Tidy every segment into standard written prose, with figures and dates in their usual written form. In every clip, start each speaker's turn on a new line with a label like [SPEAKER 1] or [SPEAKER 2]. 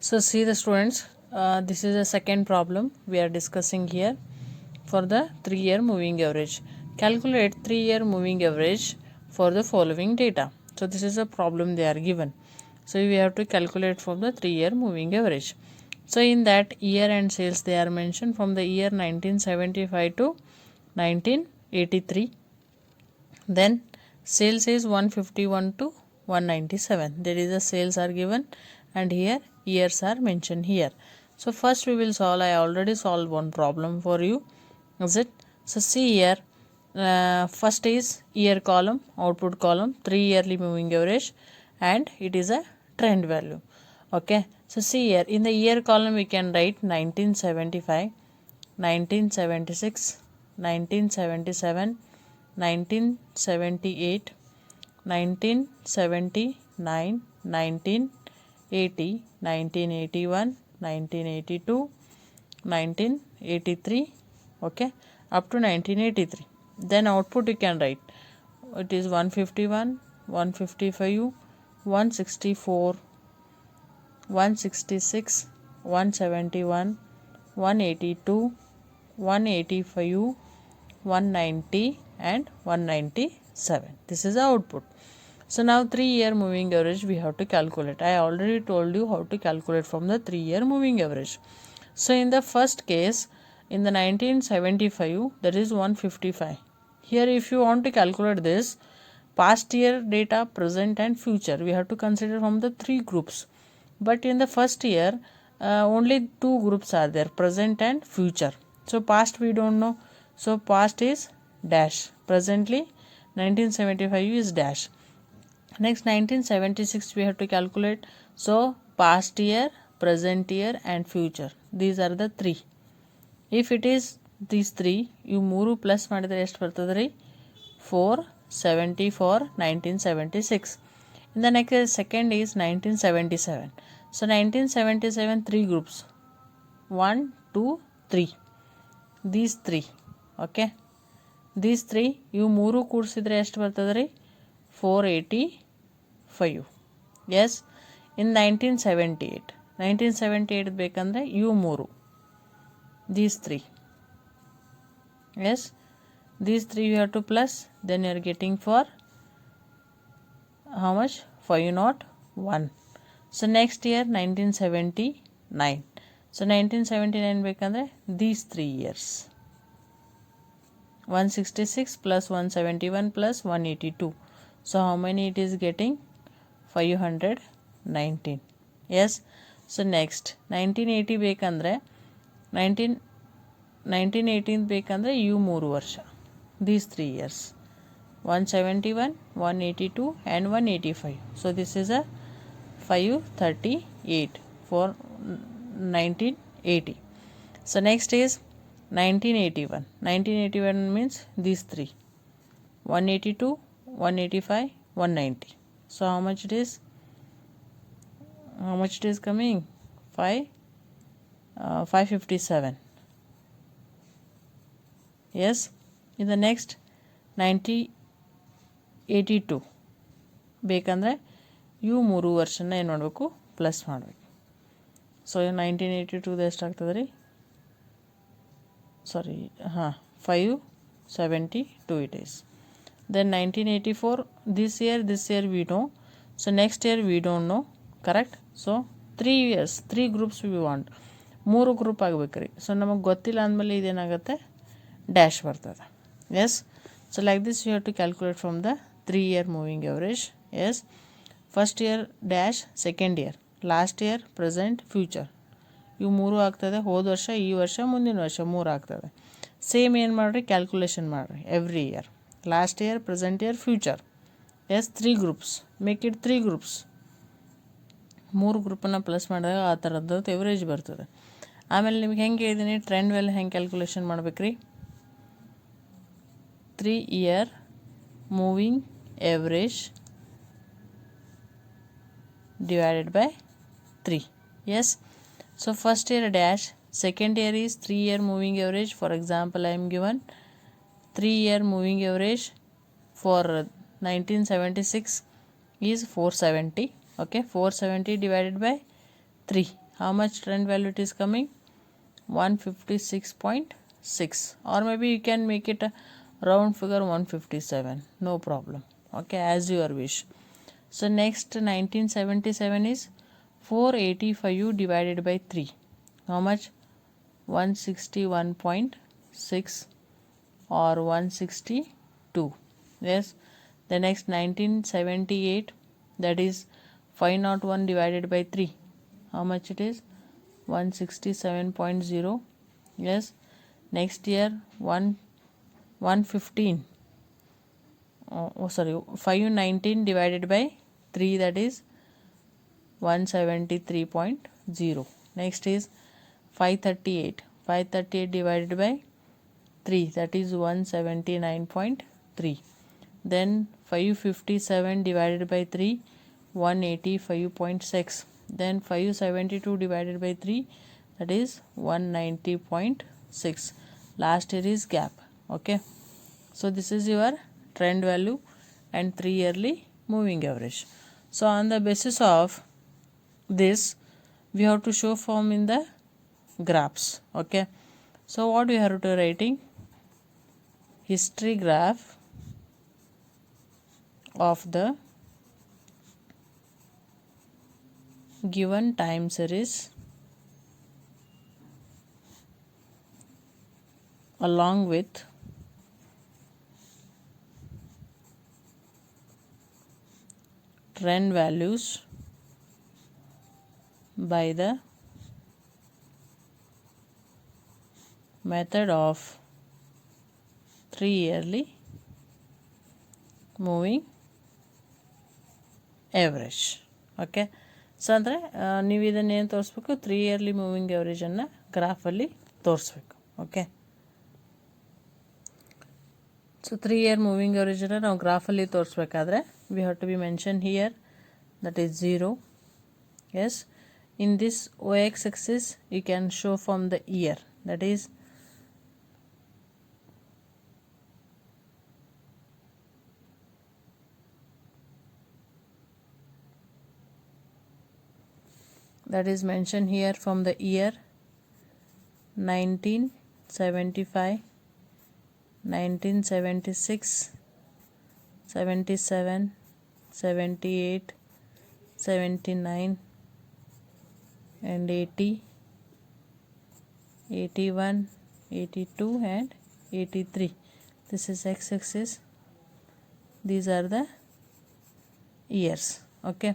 [SPEAKER 1] So see the students, this is the second problem we are discussing here for the 3-year moving average. Calculate 3-year moving average for the following data. So this is a problem they are given. So we have to calculate from the 3-year moving average. So in that year and sales they are mentioned from the year 1975 to 1983. Then sales is 151 to 197. There is a sales are given and here years are mentioned here. So first we will solve. I already solved one problem for you. Is it? So see here. First is year column, output column, 3 yearly moving average, and it is a trend value. Okay. So see here in the year column we can write 1975, 1976, 1977, 1978, 1979, 1980, 1981, 1982, 1983, okay, up to 1983. Then output you can write. It is 151, 155, 164, 166, 171, 182, 185, 190 and 197. This is the output. So now 3-year moving average we have to calculate. I already told you how to calculate from the 3-year moving average. So in the first case, in the 1975, that is 155. Here if you want to calculate this, past year data, present and future, we have to consider from the 3 groups. But in the first year, only 2 groups are there, present and future. So past we don't know. So past is dash. Presently 1975 is dash. Next 1976 we have to calculate. So past year, present year and future. These are the 3. If it is these 3, you 3 plus ಮಾಡಿದ್ರೆ ಎಷ್ಟು ಬರ್ತದೆ ರೀ? 470 for 1976. In the next second is 1977. So 1977 3 groups. 1, 2, 3. These 3. Okay. These 3 you 3 ಕೂಡಿಸಿದ್ರೆ ಎಷ್ಟು ಬರ್ತದೆ ರೀ? 485. Yes. In 1978 ಬೇಕಂದ್ರೆ you 3. These 3. Yes. These 3 you have to plus. Then you are getting for how much? 501. So next year 1979. So 1979 ಬೇಕಂದ್ರೆ these 3 years. 166 plus 171 plus 182. So how many it is getting? 519. Yes. So next 1980 ಬೇಕಂದ್ರೆ 1918 ಬೇಕಂದ್ರೆ you 3 ವರ್ಷ. These 3 years. 171, 182 and 185. So this is a 538 for 1980. So next is 1981. 1981 means these 3. 182, 185, 190. So how much it is? How much it is coming? 557. Yes. In the next 1982 ಬೇಕಂದ್ರೆ ಇವು 3 ವರ್ಷನ ಏನು ಮಾಡಬೇಕು? Plus ಮಾಡಬೇಕು. So 1982 ಎಷ್ಟಾಗ್ತದೆ ರೀ? ಸಾರಿ 572 it is. Then 1984, this year we know. So next year we don't know. Correct? So 3 years, 3 groups we want. 3 group ಆಗಬೇಕ್ರಿ. So ನಮಗೆ ಗೊತ್ತಿಲ್ಲ ಅಂದಮೇಲೆ ಇದೇನಾಗುತ್ತೆ? ಡ್ಯಾಶ್ ಬರ್ತದೆ. Yes. So like this you have to calculate from the 3-year moving average. Yes. First year dash, second year, last year, present, future. ಇವು 3 ಆಗ್ತದೆ. ಹೋದ ವರ್ಷ, ಈ ವರ್ಷ, ಮುಂದಿನ ವರ್ಷ 3 ಆಗ್ತದೆ. ಸೇಮ್ ಏನು ಮಾಡಿರಿ? ಕ್ಯಾಲ್ಕುಲೇಷನ್ ಮಾಡಿರಿ every year. Last year, present year, future. Yes 3 groups. Make it 3 groups. 3 ಗ್ರೂಪನ್ನು ಪ್ಲಸ್ ಮಾಡಿದಾಗ ಆ ಥರದ್ದು ಎವರೇಜ್ ಬರ್ತದೆ. ಆಮೇಲೆ ನಿಮ್ಗೆ ಹೆಂಗೆ ಹೇಳಿದ್ದೀನಿ ಟ್ರೆಂಡ್ ವ್ಯಾಲ್ಯೂ ಹೆಂಗೆ ಕ್ಯಾಲ್ಕುಲೇಷನ್ ಮಾಡ್ಬೇಕ್ರಿ? 3-year moving average divided by 3. Yes. So first year dash, second year is 3-year moving average. For example, I am given 3-year moving average for 1976 is 470. Okay, 470 divided by 3. how much trend value it is coming? 156.6, or maybe you can make it a round figure 157, no problem. Okay, as your wish. So next 1977 is 485 divided by 3. How much? 161.6 or 162. Yes. The next 1978, that is 501 divided by 3. How much it is? 167.0. Yes. Next year 115. 519 divided by 3, that is 173.0. Next is 538. 538 divided by 3, that is 179.3. Then 557 divided by 3, 185.6. Then 572 divided by 3, that is 190.6. Last here is gap. Okay, so this is your trend value and 3 yearly moving average. So on the basis of this, we have to show form in the graphs. Okay, so what we have to writing? History graph of the given time series along with trend values by the method of 3 yearly moving average. Okay, so ಅಂದರೆ ನೀವು ಇದನ್ನೇನು ತೋರಿಸ್ಬೇಕು? 3 yearly moving ಎವರೇಜನ್ನು ಗ್ರಾಫಲ್ಲಿ ತೋರಿಸ್ಬೇಕು. Okay, so 3 year moving ಎವರೇಜನ್ನು ನಾವು ಗ್ರಾಫಲ್ಲಿ ತೋರಿಸ್ಬೇಕಾದ್ರೆ we have to be mention here, that is 0. Yes, in this OX axis you can show from the year, that is mentioned here from the year 1975, 1976, 77, 78, 79 and 80, 81, 82 and 83. This is x-axis. These are the years. Okay,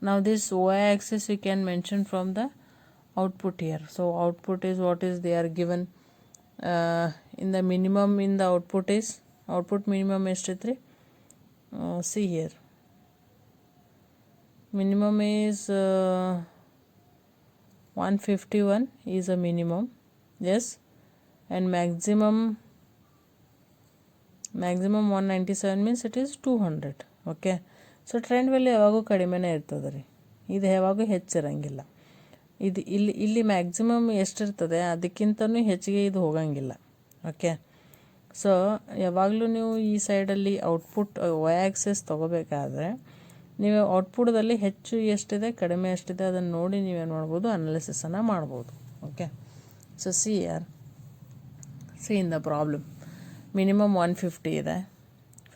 [SPEAKER 1] now this y-axis we can mention from the output here. So output is what is they are given in the minimum in the output is output minimum ಎಷ್ಟಿತ್ರಿ? See here, minimum is 151 is a minimum. Yes, and maximum 197 means it is 200. Okay, so trend value ಯಾವಾಗೂ ಕಡಿಮೆನೇ ಇರ್ತದೆ ರೀ, ಇದು ಯಾವಾಗೂ ಹೆಚ್ಚಿರಂಗಿಲ್ಲ. ಇದು ಇಲ್ಲಿ maximum ಎಷ್ಟಿರ್ತದೆ ಅದಕ್ಕಿಂತನೂ ಹೆಚ್ಚಿಗೆ ಇದು ಹೋಗಂಗಿಲ್ಲ. ಓಕೆ, ಸೊ ಯಾವಾಗಲೂ ನೀವು ಈ ಸೈಡಲ್ಲಿ ಔಟ್ಪುಟ್ ವೈ ಆಕ್ಸೆಸ್ ತೊಗೋಬೇಕಾದ್ರೆ ನೀವು ಔಟ್ಪುಟ್ದಲ್ಲಿ ಹೆಚ್ಚು ಎಷ್ಟಿದೆ ಕಡಿಮೆ ಎಷ್ಟಿದೆ ಅದನ್ನು ನೋಡಿ ನೀವೇನು ಮಾಡ್ಬೋದು, ಅನಾಲಿಸಿಸನ್ನು ಮಾಡ್ಬೋದು. Okay, so see in the problem minimum 150 ಇದೆ,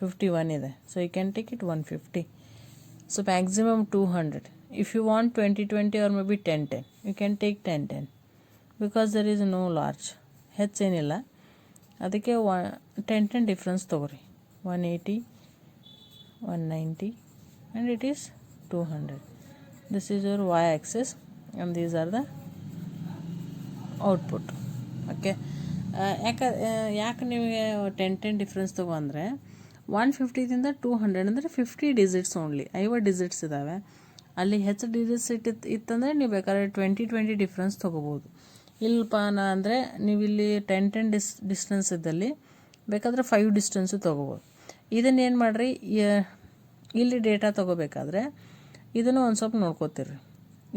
[SPEAKER 1] 51 ಇದೆ, so you can take it 150. So maximum 200. If you want 20-20 or maybe 10-10, you can take 10-10 because there is no large, ಹೆಚ್ಚೇನಿಲ್ಲ. ಅದಕ್ಕೆ 10-10 ಡಿಫ್ರೆನ್ಸ್ ತೊಗೊರಿ. 180, 190 and it is 200. This is your y-axis and these are the output. Okay, ಯಾಕೆ ನಿಮಗೆ 10-10 difference ತೊಗೊಂಡ್ರೆ 150ದಿಂದ 200 ಅಂದರೆ 50 digits only, 50 digits ಇದ್ದಾವೆ. ಅಲ್ಲಿ ಹೆಚ್ಚು digits ಇತ್ತಂದರೆ ನೀವು ಬೇಕಾದ್ರೆ 20-20 ಡಿಫ್ರೆನ್ಸ್ ತೊಗೋಬೋದು. ಇಲ್ಲಪ್ಪ ಅಂದರೆ ನೀವು ಇಲ್ಲಿ 10-10 ಡಿಸ್ಟೆನ್ಸ್ ಇದ್ದಲ್ಲಿ ಬೇಕಾದರೆ 5 ಡಿಸ್ಟೆನ್ಸು ತೊಗೋಬೋದು. ಇದನ್ನೇನು ಮಾಡಿರಿ, ಇಲ್ಲಿ ಡೇಟಾ ತೊಗೋಬೇಕಾದ್ರೆ ಇದನ್ನು ಒಂದು ಸ್ವಲ್ಪ ನೋಡ್ಕೋತೀರಿ.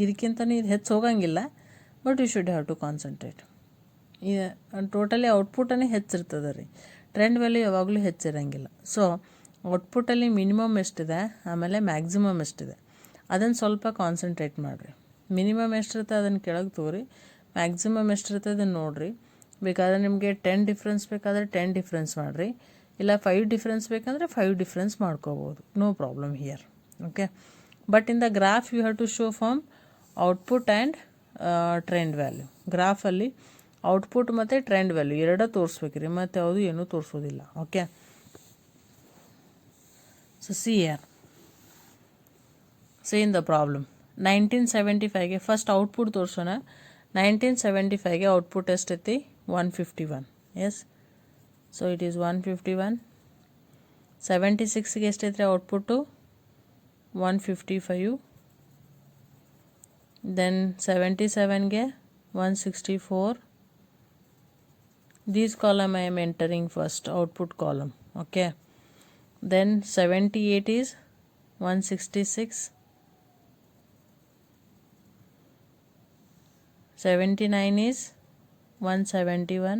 [SPEAKER 1] ಇದಕ್ಕಿಂತಲೂ ಇದು ಹೆಚ್ಚು ಹೋಗಂಗಿಲ್ಲ, but you should have to concentrate. Totally ಔಟ್ಪುಟನೇ ಹೆಚ್ಚಿರ್ತದೆ ರೀ, ಟ್ರೆಂಡ್ ವ್ಯಾಲ್ಯೂ ಯಾವಾಗಲೂ ಹೆಚ್ಚಿರಂಗಿಲ್ಲ. ಸೊ ಔಟ್ಪುಟ್ಟಲ್ಲಿ ಮಿನಿಮಮ್ ಎಷ್ಟಿದೆ ಆಮೇಲೆ ಮ್ಯಾಕ್ಸಿಮಮ್ ಎಷ್ಟಿದೆ ಅದನ್ನು ಸ್ವಲ್ಪ ಕಾನ್ಸಂಟ್ರೇಟ್ ಮಾಡಿರಿ. ಮಿನಿಮಮ್ ಎಷ್ಟಿರುತ್ತೆ ಅದನ್ನು ಕೆಳಗೆ ತೋರಿ, ಮ್ಯಾಕ್ಸಿಮಮ್ ಎಷ್ಟಿರುತ್ತೆ ಅದನ್ನು ನೋಡಿರಿ. ಬೇಕಾದರೆ ನಿಮಗೆ 10 ಡಿಫ್ರೆನ್ಸ್ ಬೇಕಾದರೆ 10 ಡಿಫ್ರೆನ್ಸ್ ಮಾಡಿರಿ, ಇಲ್ಲ 5 ಡಿಫ್ರೆನ್ಸ್ ಬೇಕಂದರೆ 5 ಡಿಫ್ರೆನ್ಸ್ ಮಾಡ್ಕೋಬೋದು, no problem here. Okay, but in the graph you have to show from output and trend value. ಗ್ರಾಫಲ್ಲಿ ಔಟ್ಪುಟ್ ಮತ್ತು ಟ್ರೆಂಡ್ ವ್ಯಾಲ್ಯೂ ಎರಡೂ ತೋರಿಸ್ಬೇಕ್ರಿ, ಮತ್ತು ಯಾವುದು ಏನೂ ತೋರಿಸೋದಿಲ್ಲ. Okay, so see here, see in the problem 1975ಗೆ ಫಸ್ಟ್ ಔಟ್ಪುಟ್ ತೋರಿಸೋಣ. 1975ಗೆ ಔಟ್ಪುಟ್ ಎಷ್ಟೈತಿ? 151. Yes, so it is 151. 76ಗೆ ಎಷ್ಟೈತ್ರಿ ಔಟ್ಪುಟ್ಟು? 155. ದೆನ್ 77ಗೆ 164. These column I am entering first, output column. Okay, then 78 is 166. 79 is 171.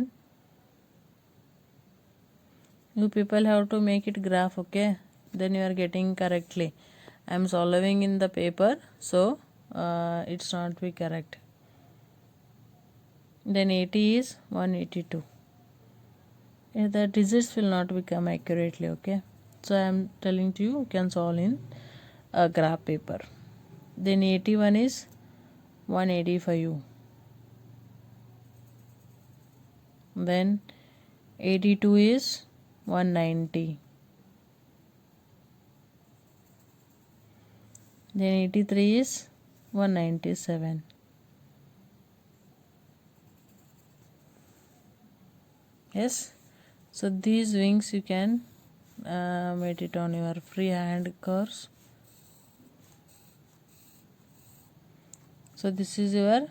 [SPEAKER 1] You people have to make it graph. Okay, then you are getting correctly. I am solving in the paper, so it's not be correct. Then 80 is 182. The digits will not become accurately. Okay, so I am telling to you, you can solve in a graph paper. Then 81 is 185. Then 82 is 190. Then 83 is 197. Yes, so these wings you can make it on your free hand curves. So this is your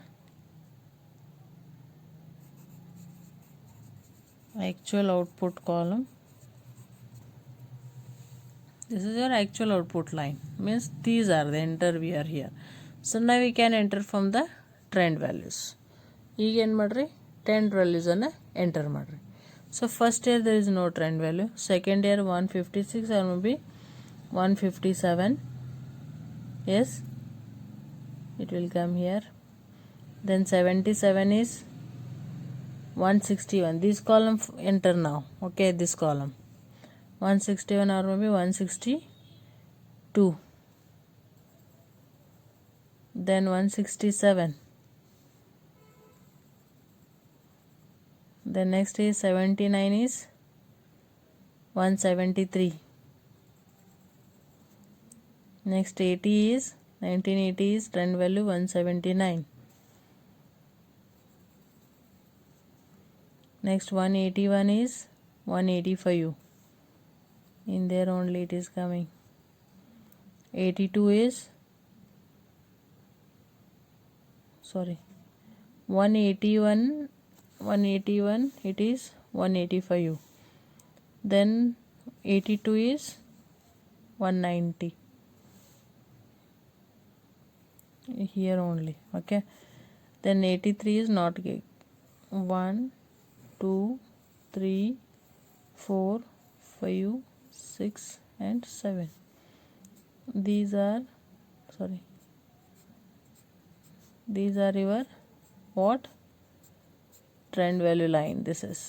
[SPEAKER 1] actual output column. This is your actual output line, means these are the enter we are here. So now we can enter from the trend values. ಈಗ ಏನು ಮಾಡಿರಿ, trend values ಅನ್ನು enter ಮಾಡಿರಿ. So first year there is no trend value, second year 156 or maybe 157. Yes, it will come here. Then 77 is 161. This column enter now. Okay, this column 161 or maybe 162. Then 167. The next is 79 is 173. Next 80 is 1980 is trend value 179. Next 181 is 185. In there only it is coming. 82 is 181 it is 185. Then 82 is 190. Here only. Okay, then 83 is not 1 2 3 4 5 6 and 7. These are your what? Trend value line. This is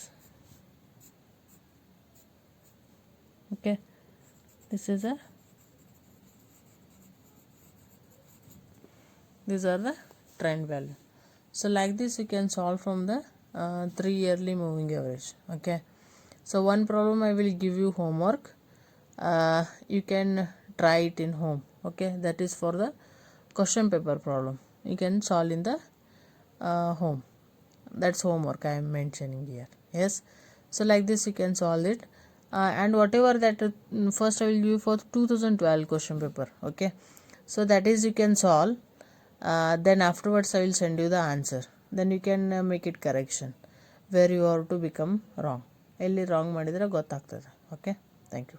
[SPEAKER 1] okay, this is these are the trend value. So like this you can solve from the 3 yearly moving average. Okay, so one problem I will give you homework, you can try it in home. Okay, that is for the question paper problem, you can solve in the home. That's homework I am mentioning here. Yes, so like this you can solve it, and whatever that first I will give you for 2012 question paper. Okay, so that is you can solve, then afterwards I will send you the answer, then you can make it correction where you have to become wrong, ಎಲ್ಲಿ wrong ಮಾಡಿದರೆ ಗೊತ್ತಾಗ್ತದೆ. Okay, thank you.